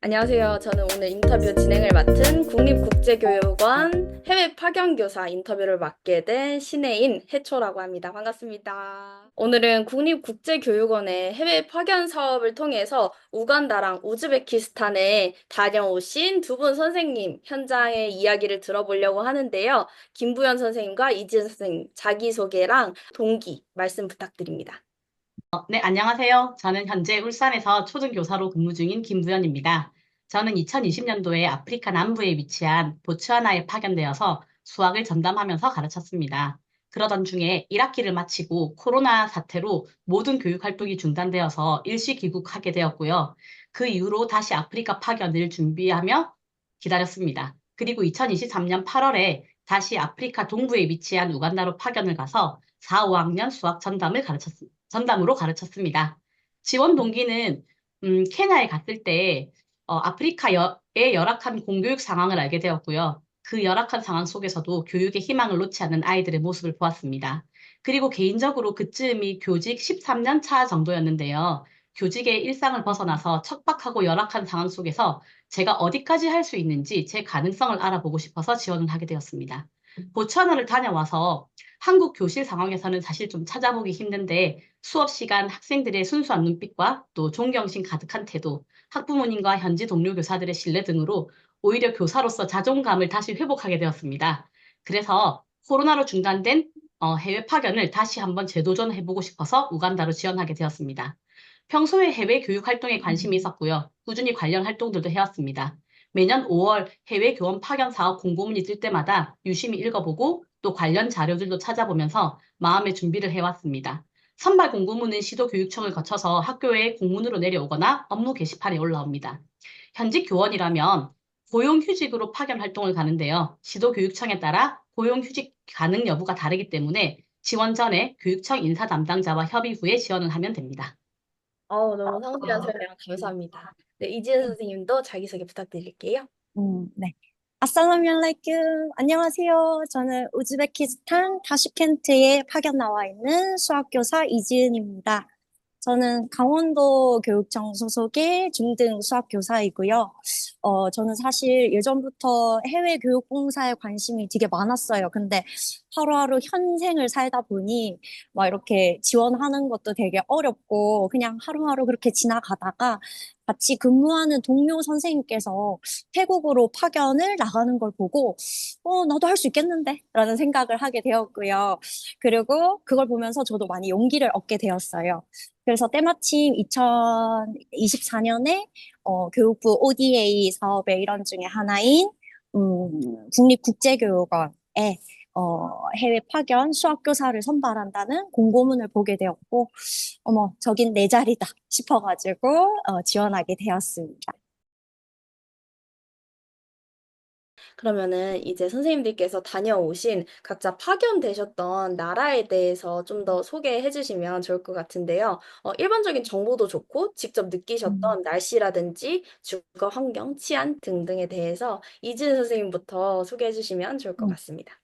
안녕하세요. 저는 오늘 인터뷰 진행을 맡은 국립국제교육원 해외 파견교사 인터뷰를 맡게 된 신혜인 해초라고 합니다. 반갑습니다. 오늘은 국립국제교육원의 해외 파견 사업을 통해서 우간다랑 우즈베키스탄에 다녀오신 두 분 선생님 현장의 이야기를 들어보려고 하는데요. 김부연 선생님과 이지은 선생님 자기소개랑 동기 말씀 부탁드립니다. 네, 안녕하세요. 저는 현재 울산에서 초등교사로 근무 중인 김부연입니다. 저는 2020년도에 아프리카 남부에 위치한 보츠와나에 파견되어서 수학을 전담하면서 가르쳤습니다. 그러던 중에 1학기를 마치고 코로나 사태로 모든 교육 활동이 중단되어서 일시 귀국하게 되었고요. 그 이후로 다시 아프리카 파견을 준비하며 기다렸습니다. 그리고 2023년 8월에 다시 아프리카 동부에 위치한 우간다로 파견을 가서 4, 5학년 수학 전담으로 가르쳤습니다. 지원 동기는 케냐에 갔을 때 아프리카의 열악한 공교육 상황을 알게 되었고요. 그 열악한 상황 속에서도 교육의 희망을 놓지 않는 아이들의 모습을 보았습니다. 그리고 개인적으로 그쯤이 교직 13년 차 정도였는데요. 교직의 일상을 벗어나서 척박하고 열악한 상황 속에서 제가 어디까지 할 수 있는지 제 가능성을 알아보고 싶어서 지원을 하게 되었습니다. 보츠와나를 다녀와서 한국 교실 상황에서는 사실 좀 찾아보기 힘든데 수업 시간 학생들의 순수한 눈빛과 또 존경심 가득한 태도, 학부모님과 현지 동료 교사들의 신뢰 등으로 오히려 교사로서 자존감을 다시 회복하게 되었습니다. 그래서 코로나로 중단된 해외 파견을 다시 한번 재도전해보고 싶어서 우간다로 지원하게 되었습니다. 평소에 해외 교육 활동에 관심이 있었고요. 꾸준히 관련 활동들도 해왔습니다. 매년 5월 해외 교원 파견 사업 공고문이 뜰 때마다 유심히 읽어보고 또 관련 자료들도 찾아보면서 마음의 준비를 해왔습니다. 선발 공고문은 시도교육청을 거쳐서 학교에 공문으로 내려오거나 업무 게시판에 올라옵니다. 현직 교원이라면 고용휴직으로 파견 활동을 가는데요. 시도교육청에 따라 고용휴직 가능 여부가 다르기 때문에 지원 전에 교육청 인사 담당자와 협의 후에 지원을 하면 됩니다. 너무 상세한 설명 감사합니다. 네, 이지은 선생님도 자기소개 부탁드릴게요. 네. 아살라무알라이쿰. 안녕하세요. 저는 우즈베키스탄 타슈켄트에 파견 나와 있는 수학교사 이지은입니다. 저는 강원도 교육청 소속의 중등 수학교사이고요. 저는 사실 예전부터 해외 교육 봉사에 관심이 되게 많았어요. 근데 하루하루 현생을 살다 보니 막 이렇게 지원하는 것도 되게 어렵고 그냥 하루하루 그렇게 지나가다가 같이 근무하는 동료 선생님께서 태국으로 파견을 나가는 걸 보고, 나도 할 수 있겠는데? 라는 생각을 하게 되었고요. 그리고 그걸 보면서 저도 많이 용기를 얻게 되었어요. 그래서 때마침 2024년에 교육부 ODA 사업의 일환 중에 하나인 국립국제교육원에 해외 파견 수학교사를 선발한다는 공고문을 보게 되었고, 어머, 저긴 내 자리다 싶어가지고 지원하게 되었습니다. 그러면은 이제 선생님들께서 다녀오신 각자 파견되셨던 나라에 대해서 좀 더 소개해 주시면 좋을 것 같은데요. 일반적인 정보도 좋고 직접 음. 느끼셨던 날씨라든지 주거 환경, 치안 등등에 대해서 이지은 선생님부터 소개해 주시면 좋을 것 음. 같습니다.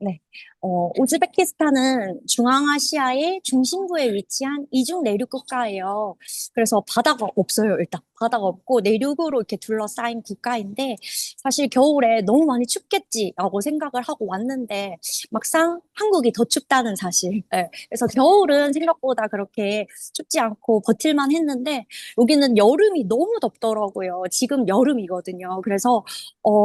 네. 우즈베키스탄은 중앙아시아의 중심부에 위치한 이중 내륙 국가예요. 그래서 바다가 없어요, 일단. 바다가 없고 내륙으로 이렇게 둘러싸인 국가인데, 사실 겨울에 너무 많이 춥겠지라고 생각을 하고 왔는데, 막상 한국이 더 춥다는 사실. 네. 그래서 겨울은 생각보다 그렇게 춥지 않고 버틸만 했는데, 여기는 여름이 너무 덥더라고요. 지금 여름이거든요. 그래서,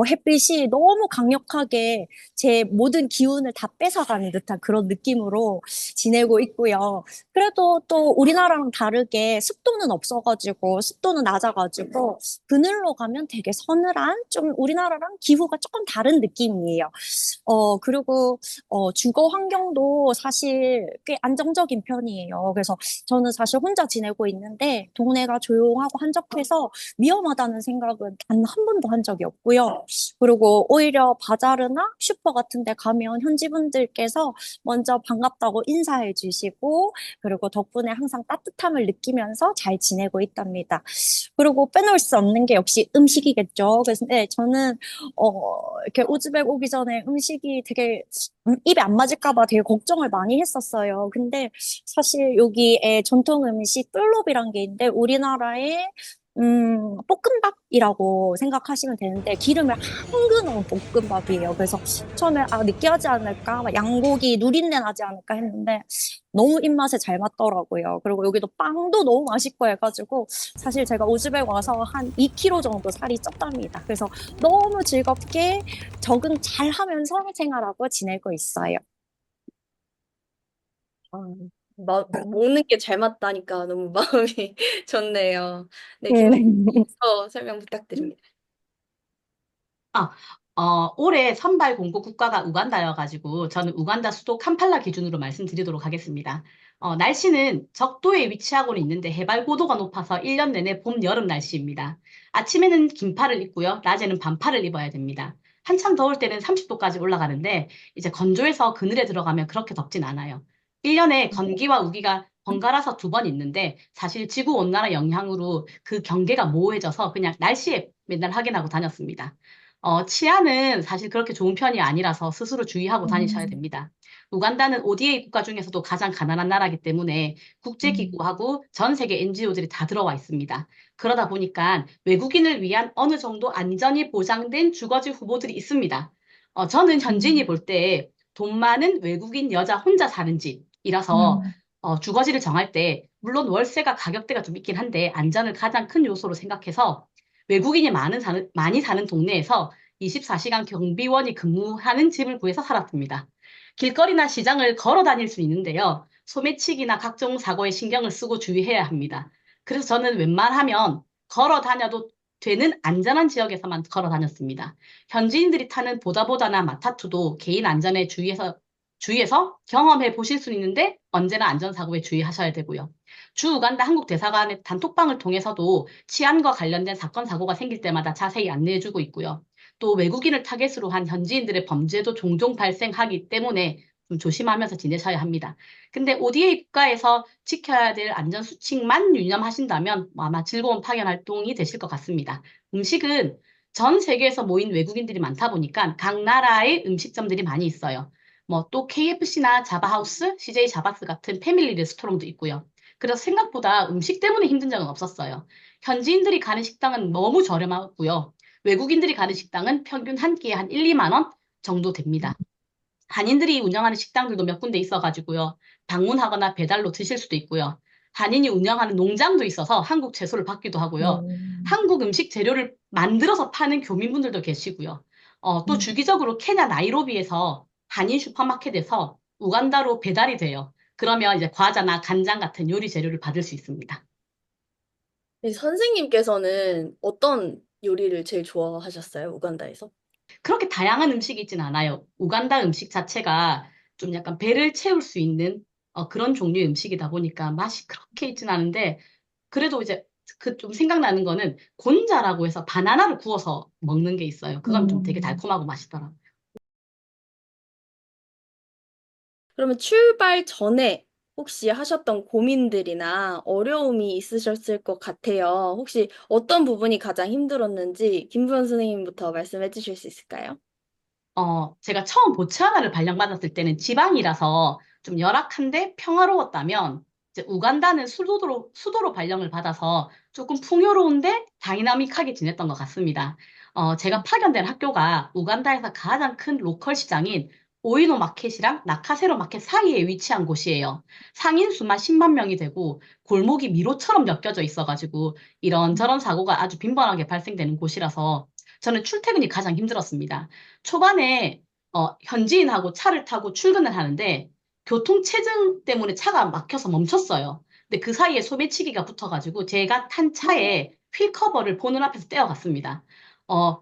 햇빛이 너무 강력하게 제 모든 기운을 다 뺏어가는 듯한 그런 느낌으로 지내고 있고요. 그래도 또 우리나라랑 다르게 습도는 없어가지고, 습도는 낮아가지고, 그늘로 가면 되게 서늘한, 좀 우리나라랑 기후가 조금 다른 느낌이에요. 그리고, 주거 환경도 사실 꽤 안정적인 편이에요. 그래서 저는 사실 혼자 지내고 있는데, 동네가 조용하고 한적해서 위험하다는 생각은 단 한 번도 한 적이 없고요. 그리고 오히려 바자르나 슈퍼 같은 데 가면 현지 분들께서 먼저 반갑다고 인사해 주시고, 그리고 덕분에 항상 따뜻함을 느끼면서 잘 지내고 있답니다. 그리고 빼놓을 수 없는 게 역시 음식이겠죠. 그래서 네, 저는 이렇게 우즈벡 오기 전에 음식이 되게 입에 안 맞을까 봐 되게 걱정을 많이 했었어요. 근데 사실 여기에 전통 음식 뿔롭이란 게 있는데 우리나라에 볶음밥이라고 생각하시면 되는데 기름을 한근 넣은 볶음밥이에요. 그래서 처음에 느끼하지 않을까, 막 양고기 누린내 나지 않을까 했는데 너무 입맛에 잘 맞더라고요. 그리고 여기도 빵도 너무 맛있고 해가지고 사실 제가 우즈벡 와서 한 2kg 정도 살이 쪘답니다. 그래서 너무 즐겁게 적응 잘 하면서 생활하고 지내고 있어요. 아, 먹는 게 잘 맞다니까 너무 마음이 좋네요. 네, 음. 김부터 설명 부탁드립니다. 아, 올해 선발 공고 국가가 우간다여가지고 저는 우간다 수도 캄팔라 기준으로 말씀드리도록 하겠습니다. 날씨는 적도에 위치하고는 있는데 해발 고도가 높아서 1년 내내 봄, 여름 날씨입니다. 아침에는 긴팔을 입고요. 낮에는 반팔을 입어야 됩니다. 한창 더울 때는 30도까지 올라가는데 이제 건조해서 그늘에 들어가면 그렇게 덥진 않아요. 1년에 건기와 우기가 번갈아서 2번 있는데 사실 지구 온난화 영향으로 그 경계가 모호해져서 그냥 날씨에 맨날 확인하고 다녔습니다. 치안은 사실 그렇게 좋은 편이 아니라서 스스로 주의하고 다니셔야 음. 됩니다. 우간다는 ODA 국가 중에서도 가장 가난한 나라이기 때문에 음. 국제기구하고 전 세계 NGO들이 다 들어와 있습니다. 그러다 보니까 외국인을 위한 어느 정도 안전이 보장된 주거지 후보들이 있습니다. 저는 현지인이 음. 볼 때 돈 많은 외국인 여자 혼자 사는 집이라서 음. 주거지를 정할 때 물론 월세가 가격대가 좀 있긴 한데 안전을 가장 큰 요소로 생각해서 외국인이 많이 사는 동네에서 24시간 경비원이 근무하는 집을 구해서 살았습니다. 길거리나 시장을 걸어 다닐 수 있는데요. 소매치기나 각종 사고에 신경을 쓰고 주의해야 합니다. 그래서 저는 웬만하면 걸어 다녀도 되는 안전한 지역에서만 걸어 다녔습니다. 현지인들이 타는 보다보다나 마타투도 개인 안전에 주의해서 경험해 보실 수 있는데 언제나 안전사고에 주의하셔야 되고요. 주 우간다 한국 대사관의 단톡방을 통해서도 치안과 관련된 사건, 사고가 생길 때마다 자세히 안내해주고 있고요. 또 외국인을 타겟으로 한 현지인들의 범죄도 종종 발생하기 때문에 좀 조심하면서 지내셔야 합니다. 근데 ODA 국가에서 지켜야 될 안전 수칙만 유념하신다면 아마 즐거운 파견 활동이 되실 것 같습니다. 음식은 전 세계에서 모인 외국인들이 많다 보니까 각 나라의 음식점들이 많이 있어요. 뭐 또 KFC나 자바하우스, CJ 자바스 같은 패밀리 레스토랑도 있고요. 그래서 생각보다 음식 때문에 힘든 적은 없었어요. 현지인들이 가는 식당은 너무 저렴하고요. 외국인들이 가는 식당은 평균 한 끼에 한 1, 2만 원 정도 됩니다. 한인들이 운영하는 식당들도 몇 군데 있어가지고요. 방문하거나 배달로 드실 수도 있고요. 한인이 운영하는 농장도 있어서 한국 채소를 받기도 하고요. 음. 한국 음식 재료를 만들어서 파는 교민분들도 계시고요. 또 음. 주기적으로 케냐 나이로비에서 한인 슈퍼마켓에서 우간다로 배달이 돼요. 그러면 이제 과자나 간장 같은 요리 재료를 받을 수 있습니다. 네, 선생님께서는 어떤 요리를 제일 좋아하셨어요, 우간다에서? 그렇게 다양한 음식이 있진 않아요. 우간다 음식 자체가 좀 약간 배를 채울 수 있는 그런 종류의 음식이다 보니까 맛이 그렇게 있진 않은데 그래도 이제 그 좀 생각나는 거는 곤자라고 해서 바나나를 구워서 먹는 게 있어요. 그건 좀 되게 음. 달콤하고 맛있더라고요. 그러면 출발 전에 혹시 하셨던 고민들이나 어려움이 있으셨을 것 같아요. 혹시 어떤 부분이 가장 힘들었는지 김부연 선생님부터 말씀해 주실 수 있을까요? 제가 처음 보츠와나를 발령받았을 때는 지방이라서 좀 열악한데 평화로웠다면, 이제 우간다는 수도로 발령을 받아서 조금 풍요로운데 다이나믹하게 지냈던 것 같습니다. 제가 파견된 학교가 우간다에서 가장 큰 로컬 시장인 오이노 마켓이랑 나카세로 마켓 사이에 위치한 곳이에요. 상인 수만 10만 명이 되고 골목이 미로처럼 엮여져 있어가지고 이런저런 사고가 아주 빈번하게 발생되는 곳이라서 저는 출퇴근이 가장 힘들었습니다. 초반에 현지인하고 차를 타고 출근을 하는데 교통체증 때문에 차가 막혀서 멈췄어요. 근데 그 사이에 소매치기가 붙어가지고 제가 탄 차에 휠 커버를 보는 앞에서 떼어갔습니다.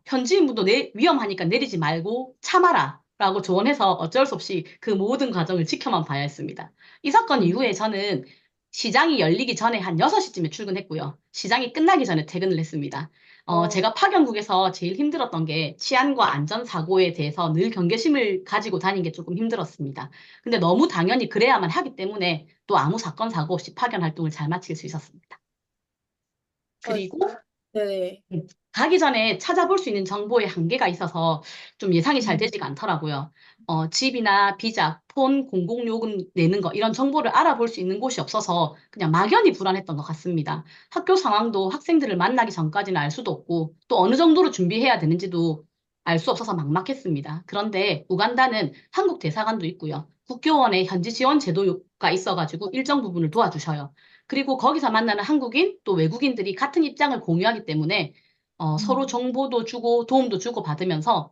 현지인분도 위험하니까 내리지 말고 참아라 라고 조언해서 어쩔 수 없이 그 모든 과정을 지켜만 봐야 했습니다. 이 사건 이후에 저는 시장이 열리기 전에 한 6시쯤에 출근했고요. 시장이 끝나기 전에 퇴근을 했습니다. 어, 제가 파견국에서 제일 힘들었던 게 치안과 안전사고에 대해서 늘 경계심을 가지고 다니는 게 조금 힘들었습니다. 근데 너무 당연히 그래야만 하기 때문에 또 아무 사건, 사고 없이 파견 활동을 잘 마칠 수 있었습니다. 어, 그리고 네. 가기 전에 찾아볼 수 있는 정보의 한계가 있어서 좀 예상이 잘 되지가 않더라고요. 집이나 비자, 폰, 공공요금 내는 거 이런 정보를 알아볼 수 있는 곳이 없어서 그냥 막연히 불안했던 것 같습니다. 학교 상황도 학생들을 만나기 전까지는 알 수도 없고 또 어느 정도로 준비해야 되는지도 알 수 없어서 막막했습니다. 그런데 우간다는 한국 대사관도 있고요. 국교원에 현지 지원 제도가 있어가지고 일정 부분을 도와주셔요. 그리고 거기서 만나는 한국인 또 외국인들이 같은 입장을 공유하기 때문에 서로 정보도 주고 도움도 주고 받으면서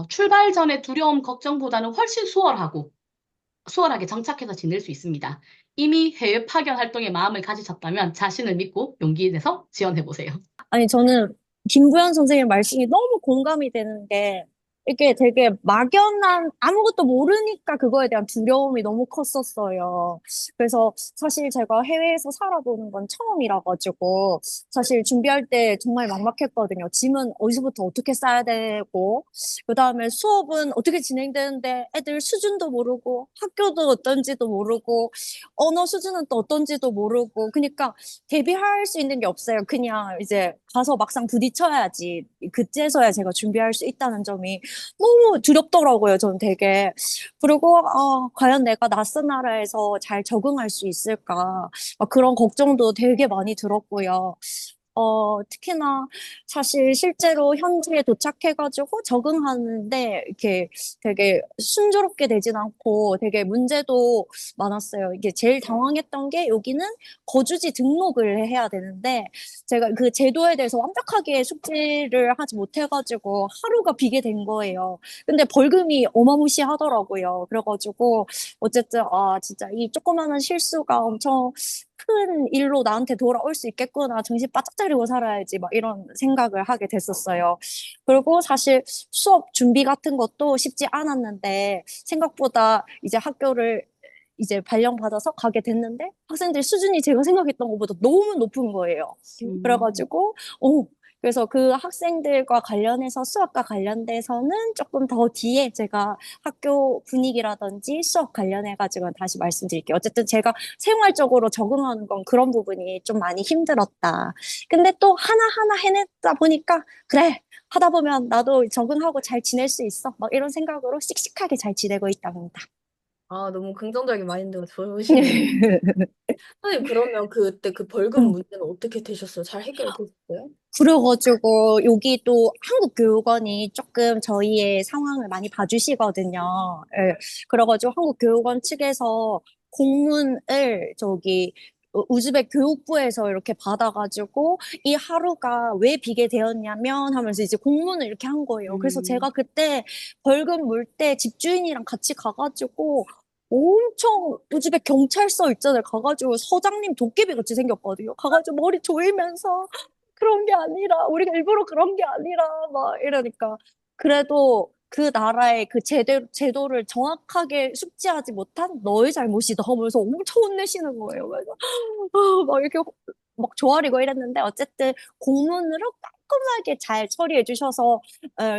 출발 전에 두려움, 걱정보다는 훨씬 수월하게 정착해서 지낼 수 있습니다. 이미 해외 파견 활동에 마음을 가지셨다면 자신을 믿고 용기에 내서 지원해 보세요. 아니, 저는 김부연 선생님 말씀이 너무 공감이 되는 게, 이게 되게 막연한, 아무것도 모르니까 그거에 대한 두려움이 너무 컸었어요. 그래서 사실 제가 해외에서 살아보는 건 처음이라 가지고, 사실 준비할 때 정말 막막했거든요. 짐은 어디서부터 어떻게 싸야 되고, 그 다음에 수업은 어떻게 진행되는데 애들 수준도 모르고, 학교도 어떤지도 모르고, 언어 수준은 또 어떤지도 모르고, 그러니까 대비할 수 있는 게 없어요. 그냥 이제 가서 막상 부딪혀야지. 그제서야 제가 준비할 수 있다는 점이 너무 두렵더라고요. 저는 되게. 그리고, 과연 내가 낯선 나라에서 잘 적응할 수 있을까. 막 그런 걱정도 되게 많이 들었고요. 특히나 사실 실제로 현지에 도착해가지고 적응하는데 이렇게 되게 순조롭게 되진 않고 되게 문제도 많았어요. 이게 제일 당황했던 게 여기는 거주지 등록을 해야 되는데 제가 그 제도에 대해서 완벽하게 숙지를 하지 못해가지고 하루가 비게 된 거예요. 근데 벌금이 어마무시하더라고요. 그래가지고 어쨌든 진짜 이 조그마한 실수가 엄청 큰 일로 나한테 돌아올 수 있겠구나. 정신 바짝 차리고 살아야지. 막 이런 생각을 하게 됐었어요. 그리고 사실 수업 준비 같은 것도 쉽지 않았는데 생각보다 이제 학교를 이제 발령받아서 가게 됐는데 학생들 수준이 제가 생각했던 것보다 너무 높은 거예요. 음, 그래가지고, 그래서 그 학생들과 관련해서 수업과 관련돼서는 조금 더 뒤에 제가 학교 분위기라든지 수업 관련해가지고 다시 말씀드릴게요. 어쨌든 제가 생활적으로 적응하는 건 그런 부분이 좀 많이 힘들었다. 근데 또 하나하나 해냈다 보니까, 그래, 하다 보면 나도 적응하고 잘 지낼 수 있어. 막 이런 생각으로 씩씩하게 잘 지내고 있답니다. 아, 너무 긍정적인 마인드가 좋으시네요. 선생님, 그러면 그때 그 벌금 음. 문제는 어떻게 되셨어요? 잘 해결되셨어요? 그래가지고 여기 또 한국 교육원이 조금 저희의 상황을 많이 봐주시거든요. 예. 그래가지고 한국 교육원 측에서 공문을 저기 우즈벡 교육부에서 이렇게 받아가지고 이 하루가 왜 비게 되었냐면 하면서 이제 공문을 이렇게 한 거예요. 그래서 음, 제가 그때 벌금 물 때 집주인이랑 같이 가가지고 엄청 우즈벡 경찰서 있잖아요. 가가지고 서장님 도깨비 같이 생겼거든요. 가가지고 머리 조이면서 그런 게 아니라, 우리가 일부러 그런 게 아니라, 막 이러니까. 그래도 그 나라의 그 제도를 정확하게 숙지하지 못한 너의 잘못이다 하면서 엄청 혼내시는 거예요. 그래서, 막 이렇게 막 조아리고 이랬는데, 어쨌든 공문으로 깔끔하게 잘 처리해 주셔서,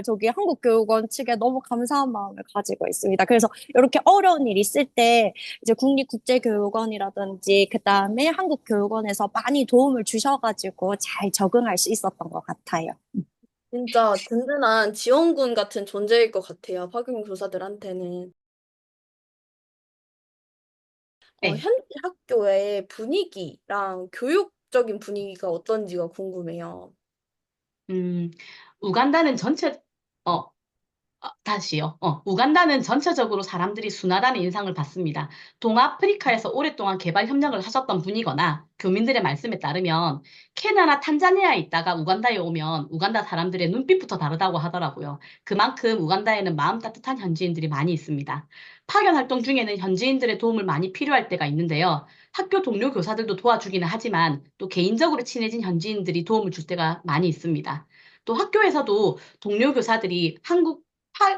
저기 한국교육원 측에 너무 감사한 마음을 가지고 있습니다. 그래서 이렇게 어려운 일 있을 때, 이제 국립국제교육원이라든지 그다음에 한국교육원에서 많이 도움을 주셔가지고 잘 적응할 수 있었던 것 같아요. 진짜 든든한 지원군 같은 존재일 것 같아요. 파견 교사들한테는. 네. 현지 학교의 분위기랑 교육적인 분위기가 어떤지가 궁금해요. 음, 우간다는 전체, 어, 다시요. 우간다는 전체적으로 사람들이 순하다는 인상을 받습니다. 동아프리카에서 오랫동안 개발 협력을 하셨던 분이거나 교민들의 말씀에 따르면 케냐나 탄자니아에 있다가 우간다에 오면 우간다 사람들의 눈빛부터 다르다고 하더라고요. 그만큼 우간다에는 마음 따뜻한 현지인들이 많이 있습니다. 파견 활동 중에는 현지인들의 도움을 많이 필요할 때가 있는데요. 학교 동료 교사들도 도와주기는 하지만 또 개인적으로 친해진 현지인들이 도움을 줄 때가 많이 있습니다. 또 학교에서도 동료 교사들이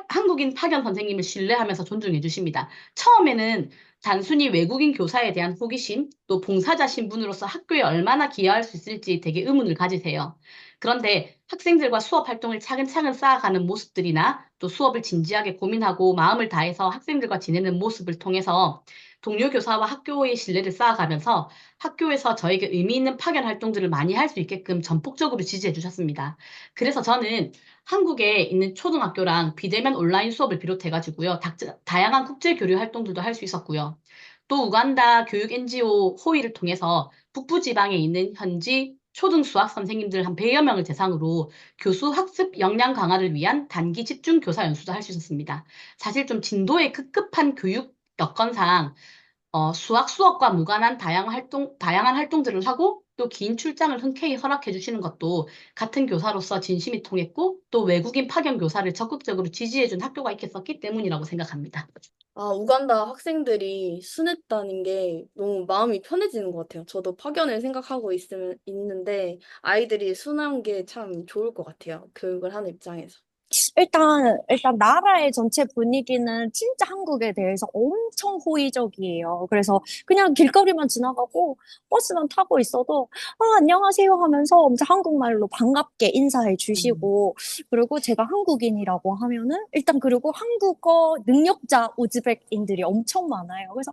한국인 파견 선생님을 신뢰하면서 존중해 주십니다. 처음에는 단순히 외국인 교사에 대한 호기심, 또 봉사자 신분으로서 학교에 얼마나 기여할 수 있을지 되게 의문을 가지세요. 그런데 학생들과 수업 활동을 차근차근 쌓아가는 모습들이나 또 수업을 진지하게 고민하고 마음을 다해서 학생들과 지내는 모습을 통해서 동료 교사와 학교의 신뢰를 쌓아가면서 학교에서 저에게 의미 있는 파견 활동들을 많이 할 수 있게끔 전폭적으로 지지해 주셨습니다. 그래서 저는 한국에 있는 초등학교랑 비대면 온라인 수업을 비롯해가지고요, 다양한 국제 교류 활동들도 할 수 있었고요. 또 우간다 교육 NGO 호의를 통해서 북부 지방에 있는 현지 초등 수학 선생님들 한 100여 명을 대상으로 교수 학습 역량 강화를 위한 단기 집중 교사 연수도 할 수 있었습니다. 사실 좀 진도의 급급한 교육 여건상 수학 수업과 무관한 다양한 활동들을 하고 또 긴 출장을 흔쾌히 허락해 주시는 것도 같은 교사로서 진심이 통했고 또 외국인 파견 교사를 적극적으로 지지해 준 학교가 있었기 때문이라고 생각합니다. 아, 우간다 학생들이 순했다는 게 너무 마음이 편해지는 것 같아요. 저도 파견을 생각하고 있는데 아이들이 순한 게 참 좋을 것 같아요. 교육을 하는 입장에서. 일단 나라의 전체 분위기는 진짜 한국에 대해서 엄청 호의적이에요. 그래서 그냥 길거리만 지나가고 버스만 타고 있어도 안녕하세요 하면서 엄청 한국말로 반갑게 인사해 음, 주시고, 그리고 제가 한국인이라고 하면은 일단, 그리고 한국어 능력자 우즈벡인들이 엄청 많아요. 그래서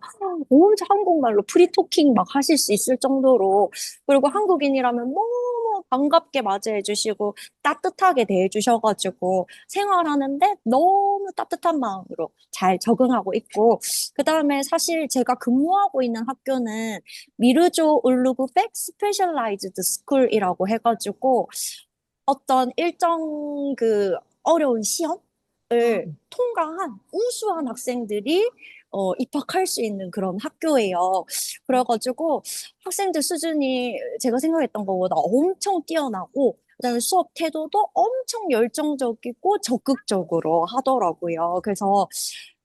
엄청 한국말로 프리토킹 막 하실 수 있을 정도로, 그리고 한국인이라면 너무 반갑게 맞이해 주시고 따뜻하게 대해 주셔가지고 생활하는데 너무 따뜻한 마음으로 잘 적응하고 있고, 그 다음에 사실 제가 근무하고 있는 학교는 미르조 울루그백 스페셜라이즈드 스쿨이라고 해가지고 어떤 일정 그 어려운 시험을 통과한 우수한 학생들이 입학할 수 있는 그런 학교예요. 그래가지고 학생들 수준이 제가 생각했던 것보다 엄청 뛰어나고, 그다음에 수업 태도도 엄청 열정적이고 적극적으로 하더라고요. 그래서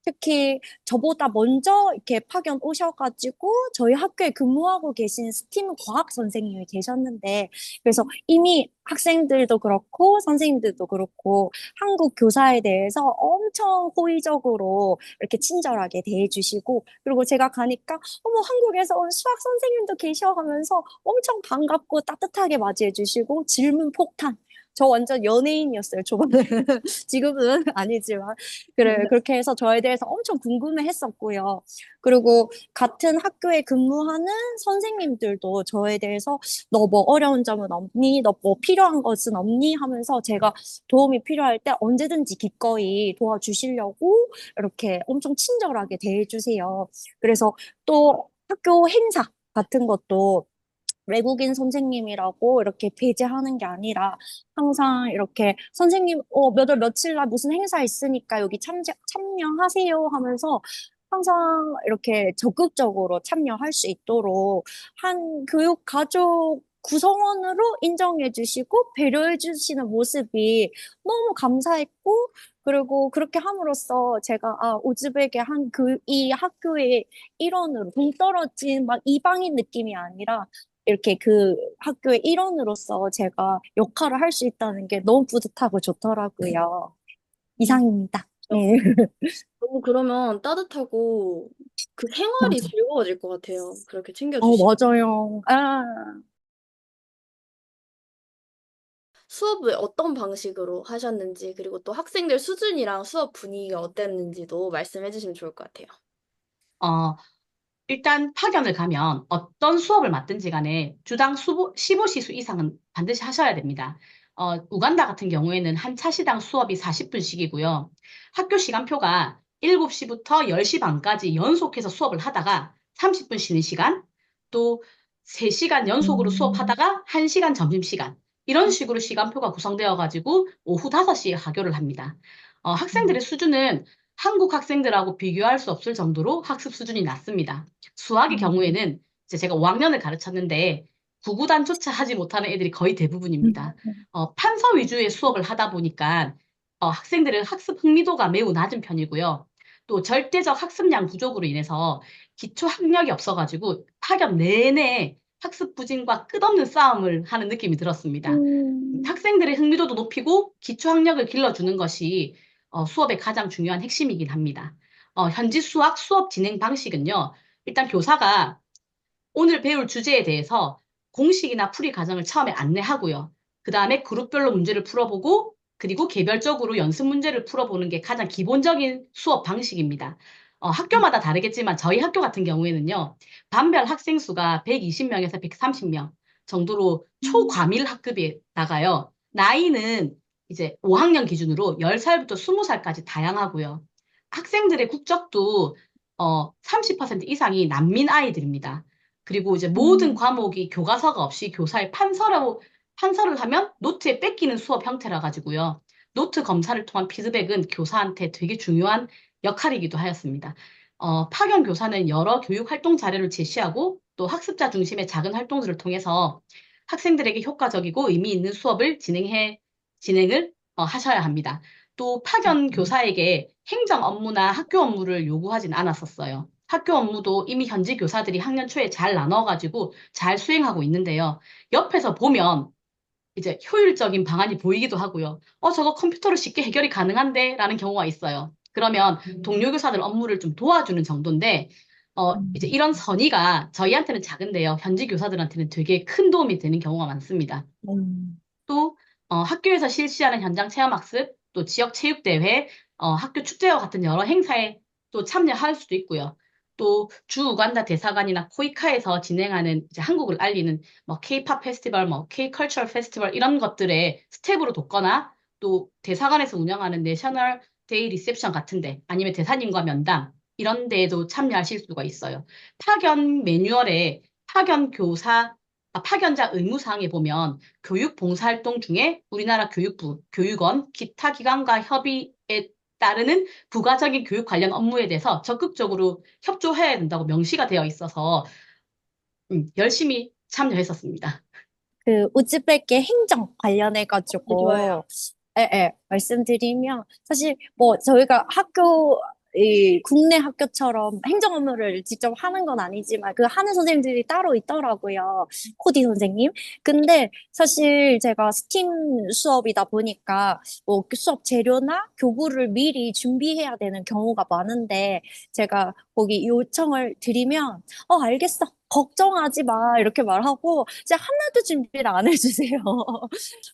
특히 저보다 먼저 이렇게 파견 오셔가지고 저희 학교에 근무하고 계신 스팀 과학 선생님이 계셨는데, 그래서 이미 학생들도 그렇고 선생님들도 그렇고 한국 교사에 대해서 엄청 호의적으로 이렇게 친절하게 대해주시고, 그리고 제가 가니까 어머 한국에서 온 수학 선생님도 계셔 하면서 엄청 반갑고 따뜻하게 맞이해주시고 질문 폭탄. 저 완전 연예인이었어요, 초반에. 지금은 아니지만. 그래, 그렇게 해서 저에 대해서 엄청 궁금해 했었고요. 그리고 같은 학교에 근무하는 선생님들도 저에 대해서 너 뭐 어려운 점은 없니? 너 뭐 필요한 것은 없니? 하면서 제가 도움이 필요할 때 언제든지 기꺼이 도와주시려고 이렇게 엄청 친절하게 대해주세요. 그래서 또 학교 행사 같은 것도 외국인 선생님이라고 이렇게 배제하는 게 아니라 항상 이렇게 선생님, 몇 월 며칠 날 무슨 행사 있으니까 여기 참여하세요 하면서 항상 이렇게 적극적으로 참여할 수 있도록 한 교육 가족 구성원으로 인정해 주시고 배려해 주시는 모습이 너무 감사했고, 그리고 그렇게 함으로써 제가 우즈벡의 이 학교의 일원으로 동떨어진 막 이방인 느낌이 아니라 이렇게 그 학교의 일원으로서 제가 역할을 할 수 있다는 게 너무 뿌듯하고 좋더라고요. 이상입니다. 네. 너무 그러면 따뜻하고 그 생활이 맞아. 즐거워질 것 같아요. 그렇게 챙겨주시면. 맞아요. 수업을 어떤 방식으로 하셨는지, 그리고 또 학생들 수준이랑 수업 분위기가 어땠는지도 말씀해 주시면 좋을 것 같아요. 어, 일단 파견을 가면 어떤 수업을 맡든지 간에 주당 15시수 이상은 반드시 하셔야 됩니다. 우간다 같은 경우에는 한 차시당 수업이 40분씩이고요. 학교 시간표가 7시부터 10시 반까지 연속해서 수업을 하다가 30분 쉬는 시간, 또 3시간 연속으로 음, 수업하다가 1시간 점심시간, 이런 식으로 시간표가 구성되어 가지고 오후 5시에 하교를 합니다. 음, 학생들의 수준은 한국 학생들하고 비교할 수 없을 정도로 학습 수준이 낮습니다. 수학의 음, 경우에는 이제 제가 5학년을 가르쳤는데 구구단조차 하지 못하는 애들이 거의 대부분입니다. 음, 판서 위주의 수업을 하다 보니까 학생들의 학습 흥미도가 매우 낮은 편이고요. 또 절대적 학습량 부족으로 인해서 기초 학력이 없어가지고 파견 내내 학습 부진과 끝없는 싸움을 하는 느낌이 들었습니다. 음, 학생들의 흥미도도 높이고 기초 학력을 길러주는 것이 수업의 가장 중요한 핵심이긴 합니다. 현지 수학 수업 진행 방식은요, 일단 교사가 오늘 배울 주제에 대해서 공식이나 풀이 과정을 처음에 안내하고요. 그 다음에 그룹별로 문제를 풀어보고, 그리고 개별적으로 연습 문제를 풀어보는 게 가장 기본적인 수업 방식입니다. 학교마다 다르겠지만 저희 학교 같은 경우에는요, 반별 학생 수가 120명에서 130명 정도로 초과밀 학급이 나가요. 나이는 이제 5학년 기준으로 10살부터 20살까지 다양하고요. 학생들의 국적도 30% 이상이 난민 아이들입니다. 그리고 이제 모든 음, 과목이 교과서가 없이 교사의 판서를 하면 노트에 뺏기는 수업 형태라 가지고요. 노트 검사를 통한 피드백은 교사한테 되게 중요한 역할이기도 하였습니다. 파견 교사는 여러 교육 활동 자료를 제시하고 또 학습자 중심의 작은 활동들을 통해서 학생들에게 효과적이고 의미 있는 수업을 진행을 하셔야 합니다. 또 파견 교사에게 행정 업무나 학교 업무를 요구하진 않았었어요. 학교 업무도 이미 현지 교사들이 학년 초에 잘 나눠가지고 잘 수행하고 있는데요. 옆에서 보면 이제 효율적인 방안이 보이기도 하고요. 저거 컴퓨터로 쉽게 해결이 가능한데? 라는 경우가 있어요. 그러면 동료 교사들 업무를 좀 도와주는 정도인데, 이제 음, 이런 선의가 저희한테는 작은데요. 현지 교사들한테는 되게 큰 도움이 되는 경우가 많습니다. 음, 또 학교에서 실시하는 현장 체험학습, 또 지역 체육대회, 학교 축제와 같은 여러 행사에 또 참여할 수도 있고요. 또 주 우간다 대사관이나 코이카에서 진행하는 이제 한국을 알리는 뭐 K-팝 페스티벌, 뭐 K-컬처럴 페스티벌 이런 것들에 스텝으로 돕거나 또 대사관에서 운영하는 내셔널 데이 리셉션 같은데 아니면 대사님과 면담 이런 데에도 참여하실 수가 있어요. 파견 매뉴얼에 파견자 의무사항에 보면 교육 봉사활동 중에 우리나라 교육부, 교육원, 기타 기관과 협의에 따르는 부가적인 교육 관련 업무에 대해서 적극적으로 협조해야 된다고 명시가 되어 있어서 열심히 참여했었습니다. 그 우즈베키 행정 네, 좋아요. 관련해가지고 말씀드리면 사실 뭐 저희가 학교 이 국내 학교처럼 행정 업무를 직접 하는 건 아니지만 그 하는 선생님들이 따로 있더라고요. 코디 선생님. 근데 사실 제가 스팀 수업이다 보니까 뭐 수업 재료나 교구를 미리 준비해야 되는 경우가 많은데 제가 거기 요청을 드리면 알겠어. 걱정하지 마. 이렇게 말하고 진짜 하나도 준비를 안 해주세요.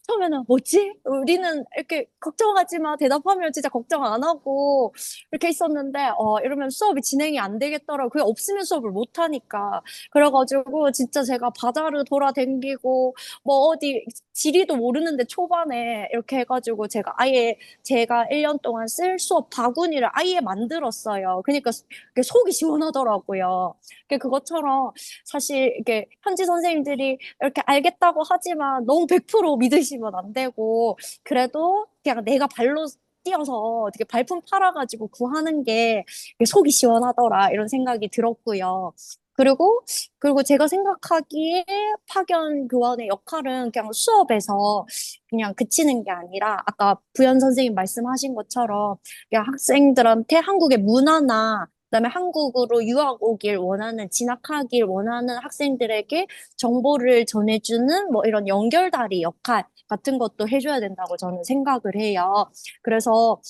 처음에는 뭐지? 우리는 이렇게 걱정하지 마. 대답하면 진짜 걱정 안 하고 이렇게 있었는데 이러면 수업이 진행이 안 되겠더라고. 그게 없으면 수업을 못 하니까. 그래가지고 진짜 제가 바다를 돌아다니고 뭐 어디 지리도 모르는데 초반에 이렇게 해가지고 제가 1년 동안 쓸 수업 바구니를 아예 만들었어요. 그러니까 그게 속이 시원하더라고요. 그것처럼 사실 이게 현지 선생님들이 이렇게 알겠다고 하지만 너무 100% 믿으시면 안 되고 그래도 그냥 내가 발로 뛰어서 어떻게 발품 팔아가지고 구하는 게 속이 시원하더라 이런 생각이 들었고요. 그리고 제가 생각하기에 파견 교환의 역할은 그냥 수업에서 그냥 그치는 게 아니라 아까 부연 선생님 말씀하신 것처럼 그냥 학생들한테 한국의 문화나 그다음에 한국으로 유학 오길 원하는, 진학하길 원하는 학생들에게 정보를 전해주는 뭐 이런 연결다리 역할 같은 것도 해줘야 된다고 저는 생각을 해요. 그래서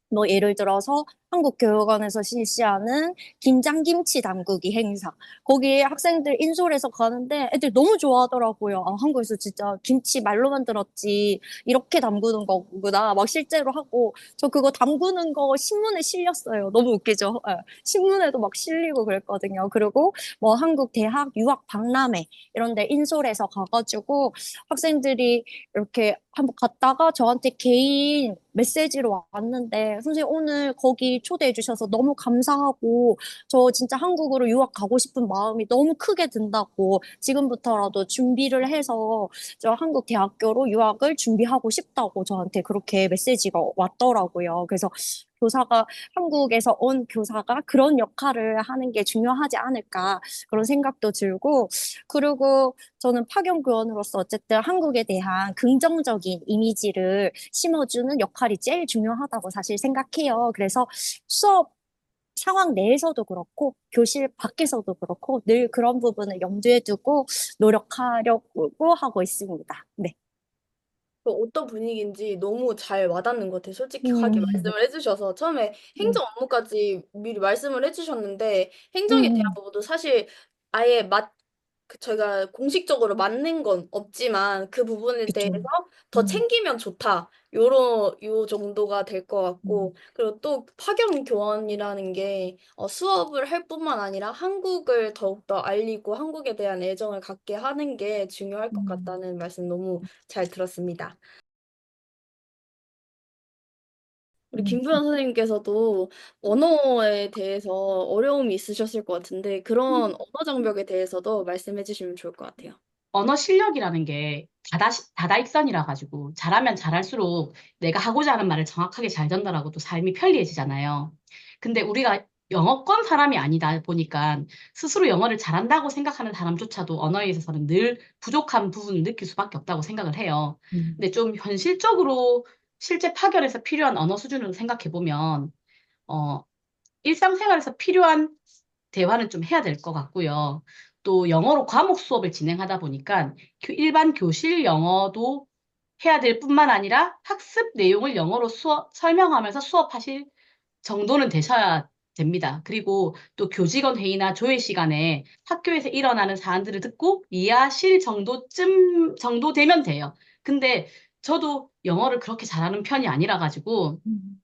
뭐 예를 들어서 한국교육원에서 실시하는 김장김치 담그기 행사. 거기에 학생들 인솔해서 가는데 애들 너무 좋아하더라고요. 한국에서 진짜 김치 말로만 들었지 이렇게 담그는 거구나. 막 실제로 하고 저 그거 담그는 거 신문에 실렸어요. 너무 웃기죠? 예. 신문에도 막 실리고 그랬거든요. 그리고 뭐 한국 대학 유학 박람회 이런 데 인솔해서 가가지고 학생들이 이렇게 한번 갔다가 저한테 개인 메시지로 왔는데 선생님 오늘 거기 초대해 주셔서 너무 감사하고 저 진짜 한국으로 유학 가고 싶은 마음이 너무 크게 든다고 지금부터라도 준비를 해서 저 한국 대학교로 유학을 준비하고 싶다고 저한테 그렇게 메시지가 왔더라고요. 그래서 한국에서 온 교사가 그런 역할을 하는 게 중요하지 않을까 그런 생각도 들고 그리고 저는 파견교원으로서 어쨌든 한국에 대한 긍정적인 이미지를 심어주는 역할이 제일 중요하다고 사실 생각해요. 그래서 수업 상황 내에서도 그렇고 교실 밖에서도 그렇고 늘 그런 부분을 염두에 두고 노력하려고 하고 있습니다. 네. 그 어떤 분위기인지 너무 잘 와닿는 것 같아요. 솔직하게 음, 말씀을 해주셔서 처음에 음, 행정 업무까지 미리 말씀을 해주셨는데 행정에 대한 음, 부분도 사실 아예 저희가 공식적으로 맞는 건 없지만 그 부분에 대해서 그쵸. 더 음, 챙기면 좋다. 요 정도가 될 것 같고, 음, 그리고 또 파견 교환이라는 게 수업을 할 뿐만 아니라 한국을 더욱더 알리고 한국에 대한 애정을 갖게 하는 게 중요할 것 음, 같다는 말씀 너무 잘 들었습니다. 우리 음. 김부연 선생님께서도 언어에 대해서 어려움이 있으셨을 것 같은데 그런 언어 장벽에 대해서도 말씀해 주시면 좋을 것 같아요. 언어 실력이라는 게 다다익선이라 가지고 잘하면 잘할수록 내가 하고자 하는 말을 정확하게 잘 전달하고 또 삶이 편리해지잖아요. 근데 우리가 영어권 사람이 아니다 보니까 스스로 영어를 잘한다고 생각하는 사람조차도 언어에 있어서는 늘 부족한 부분을 느낄 수밖에 없다고 생각을 해요. 음. 근데 좀 현실적으로 실제 파견에서 필요한 언어 수준으로 생각해 보면 어, 일상생활에서 필요한 대화는 좀 해야 될 것 같고요. 또 영어로 과목 수업을 진행하다 보니까 일반 교실 영어도 해야 될 뿐만 아니라 학습 내용을 영어로 설명하면서 수업하실 정도는 되셔야 됩니다. 그리고 또 교직원 회의나 조회 시간에 학교에서 일어나는 사안들을 듣고 이해하실 정도 되면 돼요. 근데 저도 영어를 그렇게 잘하는 편이 아니라 가지고 음.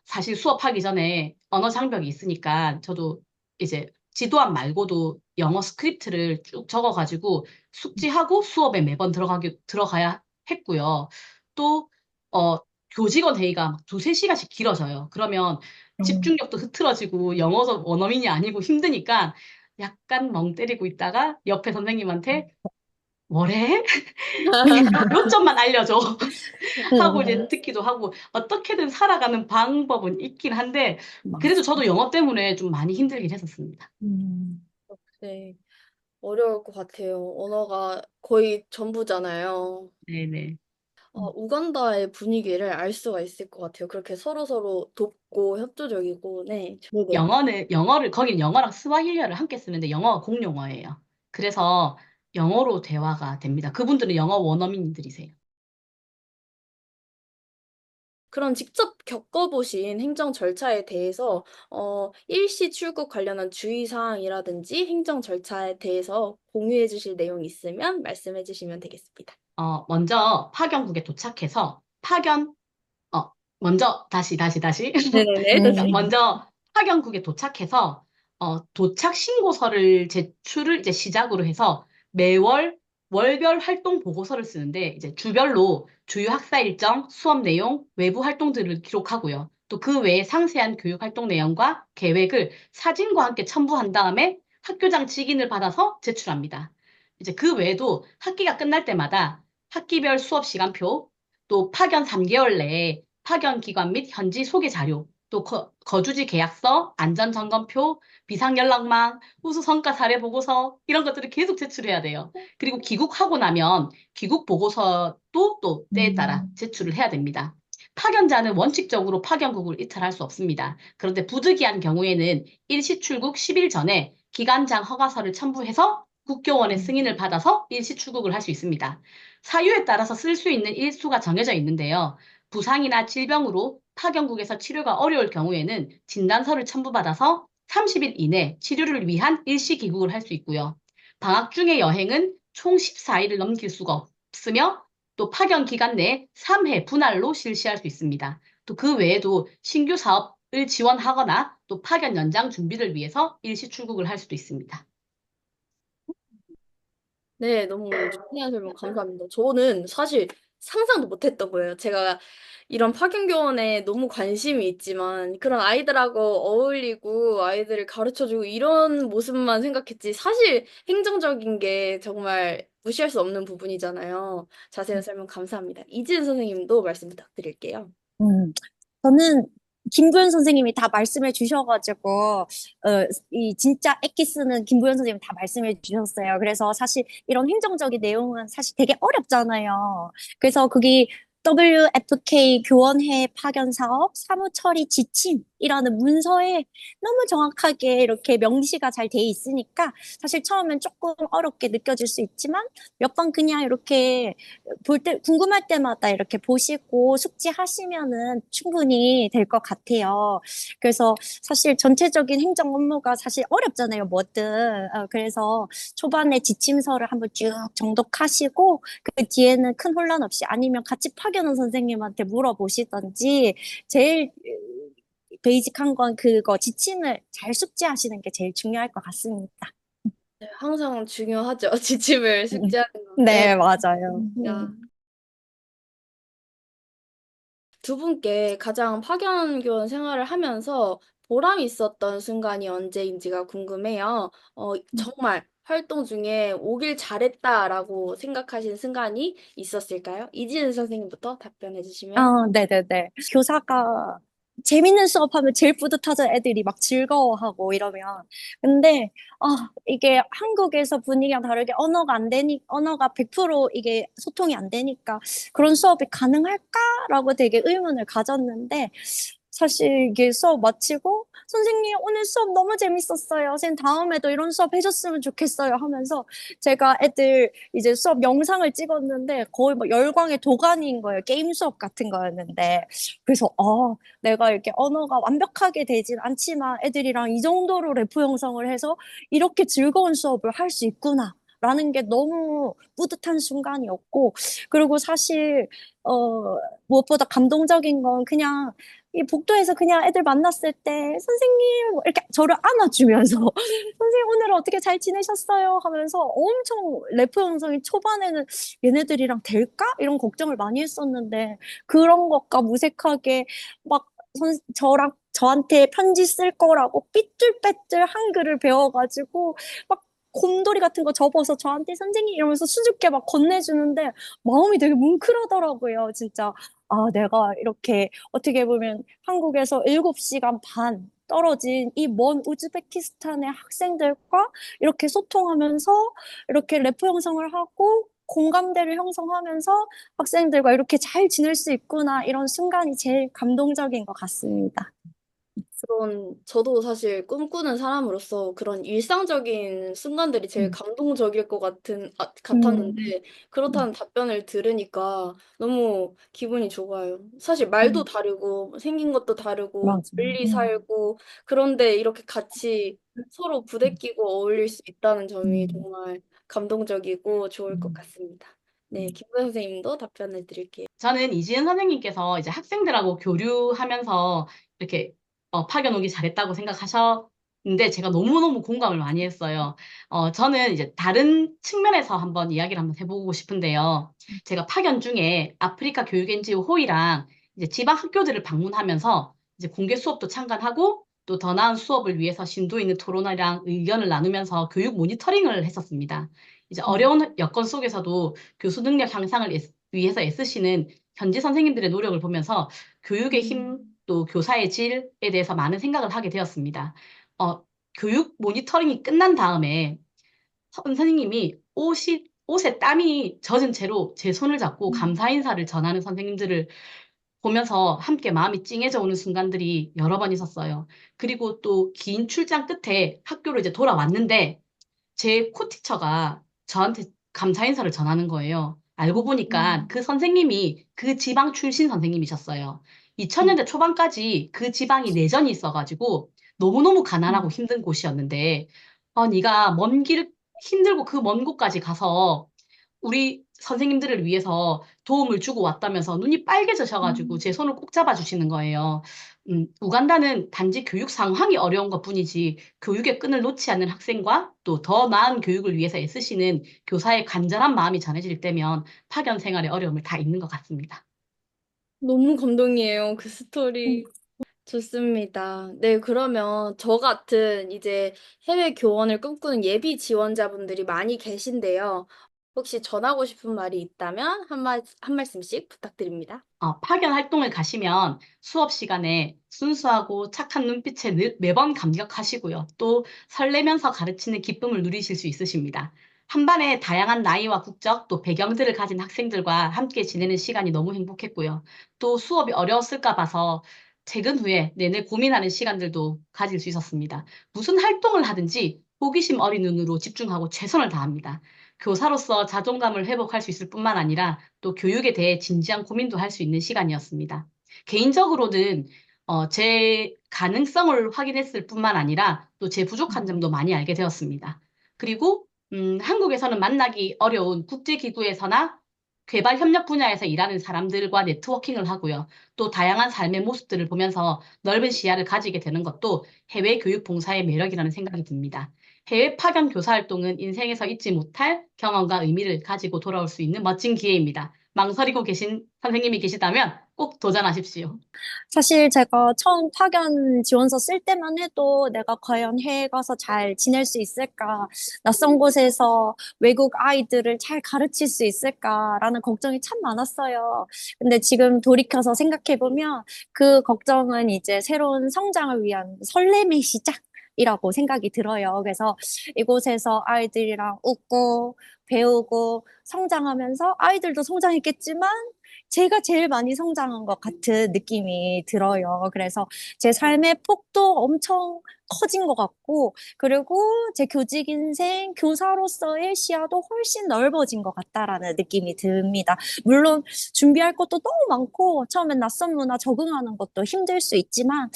사실 수업하기 전에 언어 장벽이 있으니까 저도 이제 지도안 말고도 영어 스크립트를 쭉 적어가지고 숙지하고 수업에 매번 들어가야 했고요. 또, 어, 교직원 회의가 막 두세 시간씩 길어져요. 그러면 어. 집중력도 흐트러지고 영어도 원어민이 아니고 힘드니까 약간 멍 때리고 있다가 옆에 선생님한테 뭐래? 몇 점만 알려줘. 하고 이제 음, 듣기도 하고 어떻게든 살아가는 방법은 있긴 한데 그래도 저도 맞습니다. 영어 때문에 좀 많이 힘들긴 했었습니다. 음, 네, 어려울 것 같아요. 언어가 거의 전부잖아요. 네네. 음, 우간다의 분위기를 알 수가 있을 것 같아요. 그렇게 서로서로 돕고 협조적이고, 네, 네네. 거긴 영어랑 스와힐리어를 함께 쓰는데 영어가 공용어예요. 그래서 영어로 대화가 됩니다. 그분들은 영어 원어민들이세요. 그럼 직접 겪어보신 행정 절차에 대해서 일시 출국 관련한 주의사항이라든지 행정 절차에 대해서 공유해 주실 내용 있으면 말씀해 주시면 되겠습니다. 먼저 파견국에 도착해서 먼저 다시. 네네네, 그러니까 음, 선생님. 먼저 파견국에 도착해서 도착 신고서를 제출을 이제 시작으로 해서 매월 월별 활동 보고서를 쓰는데 이제 주별로 주요 학사 일정, 수업 내용, 외부 활동들을 기록하고요. 또 그 외에 상세한 교육 활동 내용과 계획을 사진과 함께 첨부한 다음에 학교장 직인을 받아서 제출합니다. 이제 그 외에도 학기가 끝날 때마다 학기별 수업 시간표, 또 파견 3개월 내에 파견 기관 및 현지 소개 자료, 또 거주지 계약서, 안전점검표, 비상연락망, 우수 성과 사례 보고서 이런 것들을 계속 제출해야 돼요. 그리고 귀국하고 나면 귀국 보고서도 또 때에 따라 음, 제출을 해야 됩니다. 파견자는 원칙적으로 파견국을 이탈할 수 없습니다. 그런데 부득이한 경우에는 일시 출국 10일 전에 기관장 허가서를 첨부해서 국교원의 승인을 받아서 일시 출국을 할 수 있습니다. 사유에 따라서 쓸 수 있는 일수가 정해져 있는데요. 부상이나 질병으로 파견국에서 치료가 어려울 경우에는 진단서를 첨부받아서 30일 이내 치료를 위한 일시 귀국을 할 수 있고요. 방학 중의 여행은 총 14일을 넘길 수가 없으며 또 파견 기간 내 3회 분할로 실시할 수 있습니다. 또 그 외에도 신규 사업을 지원하거나 또 파견 연장 준비를 위해서 일시 출국을 할 수도 있습니다. 네, 너무 자세한 설명 감사합니다. 저는 사실 상상도 못했던 거예요. 제가 이런 파견교원에 너무 관심이 있지만 그런 아이들하고 어울리고 아이들을 가르쳐주고 이런 모습만 생각했지 사실 행정적인 게 정말 무시할 수 없는 부분이잖아요. 자세한 설명 감사합니다. 이지은 선생님도 말씀 부탁드릴게요. 음. 저는 김부연 선생님이 다 말씀해 주셔가지고, 이 진짜 엑기스는 김부연 선생님이 다 말씀해 주셨어요. 그래서 사실 이런 행정적인 내용은 사실 되게 어렵잖아요. 그래서 거기 WFK 교원회 파견 사업 사무 처리 지침 파견이라는 문서에 너무 정확하게 이렇게 명시가 잘 돼 있으니까 사실 처음엔 조금 어렵게 느껴질 수 있지만 몇 번 그냥 이렇게 궁금할 때마다 이렇게 보시고 숙지하시면은 충분히 될 것 같아요. 그래서 사실 전체적인 행정 업무가 사실 어렵잖아요, 뭐든. 그래서 초반에 지침서를 한번 쭉 정독하시고 그 뒤에는 큰 혼란 없이 아니면 같이 파견 온 선생님한테 물어보시던지 제일 베이직한 건 그거 지침을 잘 숙지하시는 게 제일 중요할 것 같습니다. 네, 항상 중요하죠. 지침을 숙지하는 거. 네, 네, 맞아요. 맞습니다. 두 분께 가장 파견 교원 생활을 하면서 보람 있었던 순간이 언제인지가 궁금해요. 정말 활동 중에 오길 잘했다라고 생각하신 순간이 있었을까요? 이지은 선생님부터 답변해 주시면. 네네네. 교사가 재밌는 수업하면 제일 뿌듯하죠. 애들이 막 즐거워하고 이러면. 근데, 이게 한국에서 분위기랑 다르게 언어가 100% 이게 소통이 안 되니까 그런 수업이 가능할까라고 되게 의문을 가졌는데, 사실 이게 수업 마치고, 선생님, 오늘 수업 너무 재밌었어요. 선생님, 다음에도 이런 수업 해줬으면 좋겠어요. 하면서 제가 애들 이제 수업 영상을 찍었는데 거의 뭐 열광의 도가니인 거예요. 게임 수업 같은 거였는데. 그래서, 내가 이렇게 언어가 완벽하게 되진 않지만 애들이랑 이 정도로 래퍼 형성을 해서 이렇게 즐거운 수업을 할 수 있구나. 라는 게 너무 뿌듯한 순간이었고, 그리고 사실, 무엇보다 감동적인 건 그냥 이 복도에서 그냥 애들 만났을 때 선생님 뭐 이렇게 저를 안아주면서 선생님 오늘 어떻게 잘 지내셨어요? 하면서 엄청 래퍼 형성이 초반에는 얘네들이랑 될까? 이런 걱정을 많이 했었는데 그런 것과 무색하게 막 저한테 편지 쓸 거라고 삐뚤빼뚤 한글을 배워가지고 막 곰돌이 같은 거 접어서 저한테 선생님 이러면서 수줍게 막 건네주는데 마음이 되게 뭉클하더라고요, 진짜. 내가 이렇게 어떻게 보면 한국에서 7시간 반 떨어진 이 먼 우즈베키스탄의 학생들과 이렇게 소통하면서 이렇게 래퍼 형성을 하고 공감대를 형성하면서 학생들과 이렇게 잘 지낼 수 있구나 이런 순간이 제일 감동적인 것 같습니다. 저도 사실 꿈꾸는 사람으로서 그런 일상적인 순간들이 제일 음, 감동적일 것 음, 같았는데, 그렇다는 답변을 들으니까 너무 기분이 좋아요. 사실 말도 음, 다르고, 생긴 것도 다르고, 맞아. 멀리 살고, 그런데 이렇게 같이 서로 부대끼고 어울릴 수 있다는 점이 음, 정말 감동적이고 좋을 것 음, 같습니다. 네, 김구현 선생님도 답변을 드릴게요. 저는 이지은 선생님께서 이제 학생들하고 교류하면서 이렇게 파견 오기 잘했다고 생각하셨는데 제가 너무너무 공감을 많이 했어요. 저는 이제 다른 측면에서 한번 이야기를 한번 해보고 싶은데요. 제가 파견 중에 아프리카 교육 NGO 호이랑 이제 지방 학교들을 방문하면서 이제 공개 수업도 참관하고 또 더 나은 수업을 위해서 심도 있는 토론이랑 의견을 나누면서 교육 모니터링을 했었습니다. 이제 음, 어려운 여건 속에서도 교수 능력 향상을 위해서 애쓰시는 현지 선생님들의 노력을 보면서 교육의 힘, 또 교사의 질에 대해서 많은 생각을 하게 되었습니다. 어, 교육 모니터링이 끝난 다음에 선생님이 옷에 땀이 젖은 채로 제 손을 잡고 감사 인사를 전하는 선생님들을 보면서 함께 마음이 찡해져 오는 순간들이 여러 번 있었어요. 그리고 또 긴 출장 끝에 학교로 이제 돌아왔는데 제 코티처가 저한테 감사 인사를 전하는 거예요. 알고 보니까 음, 그 선생님이 그 지방 출신 선생님이셨어요. 2000년대 초반까지 그 지방이 내전이 있어가지고 너무너무 가난하고 음, 힘든 곳이었는데, 네가 먼 길, 힘들고 그 먼 곳까지 가서 우리 선생님들을 위해서 도움을 주고 왔다면서 눈이 빨개지셔가지고 음, 제 손을 꼭 잡아주시는 거예요. 우간다는 단지 교육 상황이 어려운 것뿐이지 교육의 끈을 놓지 않는 학생과 또 더 나은 교육을 위해서 애쓰시는 교사의 간절한 마음이 전해질 때면 파견 생활의 어려움을 다 잊는 것 같습니다. 너무 감동이에요, 그 음. 스토리. 좋습니다. 네, 그러면 저 같은 이제 해외 교원을 꿈꾸는 예비 지원자분들이 많이 계신데요. 혹시 전하고 싶은 말이 있다면 한 말씀씩 부탁드립니다. 파견 활동을 가시면 수업 시간에 순수하고 착한 눈빛에 매번 감격하시고요. 또 설레면서 가르치는 기쁨을 누리실 수 있으십니다. 한 반에 다양한 나이와 국적 또 배경들을 가진 학생들과 함께 지내는 시간이 너무 행복했고요. 또 수업이 어려웠을까 봐서 퇴근 후에 내내 고민하는 시간들도 가질 수 있었습니다. 무슨 활동을 하든지 호기심 어린 눈으로 집중하고 최선을 다합니다. 교사로서 자존감을 회복할 수 있을 뿐만 아니라 또 교육에 대해 진지한 고민도 할 수 있는 시간이었습니다. 개인적으로는 제 가능성을 확인했을 뿐만 아니라 또 제 부족한 점도 많이 알게 되었습니다. 그리고 한국에서는 만나기 어려운 국제기구에서나 개발 협력 분야에서 일하는 사람들과 네트워킹을 하고요. 또 다양한 삶의 모습들을 보면서 넓은 시야를 가지게 되는 것도 해외 교육 봉사의 매력이라는 생각이 듭니다. 해외 파견 교사 활동은 인생에서 잊지 못할 경험과 의미를 가지고 돌아올 수 있는 멋진 기회입니다. 망설이고 계신 선생님이 계시다면 꼭 도전하십시오. 사실 제가 처음 파견 지원서 쓸 때만 해도 내가 과연 해외 가서 잘 지낼 수 있을까, 낯선 곳에서 외국 아이들을 잘 가르칠 수 있을까라는 걱정이 참 많았어요. 근데 지금 돌이켜서 생각해보면 그 걱정은 이제 새로운 성장을 위한 설렘의 시작이라고 생각이 들어요. 그래서 이곳에서 아이들이랑 웃고 배우고 성장하면서 아이들도 성장했겠지만 제가 제일 많이 성장한 것 같은 느낌이 들어요. 그래서 제 삶의 폭도 엄청 커진 것 같고, 그리고 제 교직 인생, 교사로서의 시야도 훨씬 넓어진 것 같다라는 느낌이 듭니다. 물론 준비할 것도 너무 많고, 처음엔 낯선 문화 적응하는 것도 힘들 수 있지만,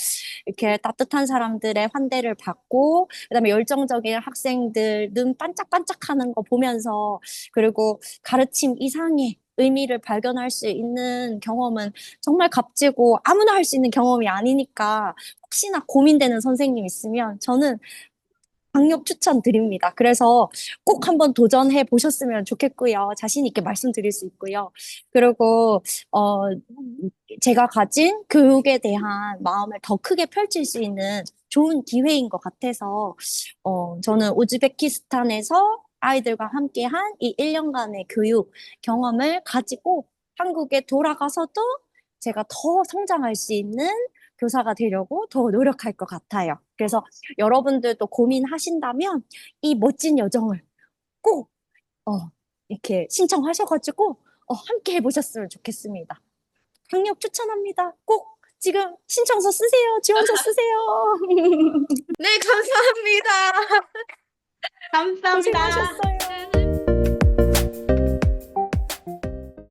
이렇게 따뜻한 사람들의 환대를 받고, 그다음에 열정적인 학생들 눈 반짝반짝하는 거 보면서, 그리고 가르침 이상의 의미를 발견할 수 있는 경험은 정말 값지고 아무나 할 수 있는 경험이 아니니까 혹시나 고민되는 선생님 있으면 저는 강력 추천드립니다. 그래서 꼭 한번 도전해 보셨으면 좋겠고요. 자신 있게 말씀드릴 수 있고요. 그리고 어, 제가 가진 교육에 대한 마음을 더 크게 펼칠 수 있는 좋은 기회인 것 같아서 저는 우즈베키스탄에서 아이들과 함께한 이 1년간의 교육 경험을 가지고 한국에 돌아가서도 제가 더 성장할 수 있는 교사가 되려고 더 노력할 것 같아요. 그래서 여러분들도 고민하신다면 이 멋진 여정을 꼭 이렇게 신청하셔가지고 함께 해보셨으면 좋겠습니다. 강력 추천합니다. 꼭 지금 신청서 쓰세요. 지원서 쓰세요. 네, 감사합니다. 감사합니다. 고생하셨어요.